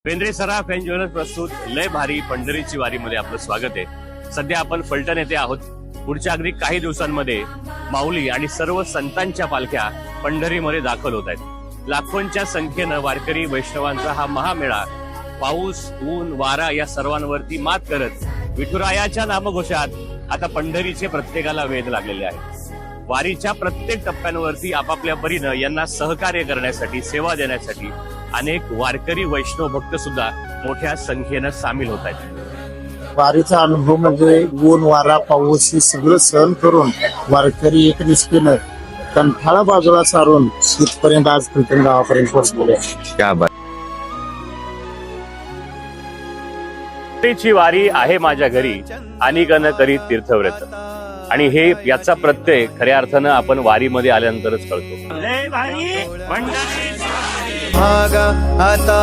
पेंद्रे सराफ यांच्यावर प्रस्तुत लय भारी पंढरीची वारीमध्ये आपलं स्वागत आहे। सध्या आपण फलटण येथे आहोत। पुढच्या अगदी काही दिवसांमध्ये माऊली आणि सर्व संतांच्या पालख्या पंढरीमध्ये दाखल होत आहेत। लाखोंच्या संख्येनं वारकरी वैष्णवांचा हा महामेळा पाऊस, ऊन, वारा या सर्वांवरती मात करत विठुरायाच्या नामघोषात आता पंढरीचे प्रत्येकाला वेध लागलेले आहेत। वारीच्या प्रत्येक टप्प्यांवरती आपापल्या परीनं यांना सहकार्य करण्यासाठी, सेवा देण्यासाठी अनेक वारकरी वैष्णव भक्त सुद्धा मोठ्या संख्येनं सामील होत आहेत। वारीचा अनुभव म्हणजे ऊन, वारा, पाऊस हे सगळं सहन करून वारकरी एक निष्ठेनं कंठाळा बाजूला सारून इथपर्यंत आज फलटण गावापर्यंत पोहोचलेले आहे। क्या बात। ची वारी आहे माझ्या घरी आणि गण करीत तीर्थव्रत, आणि हे याचा प्रत्यय खऱ्या अर्थानं आपण वारीमध्ये आल्यानंतरच कळतो। भागा आता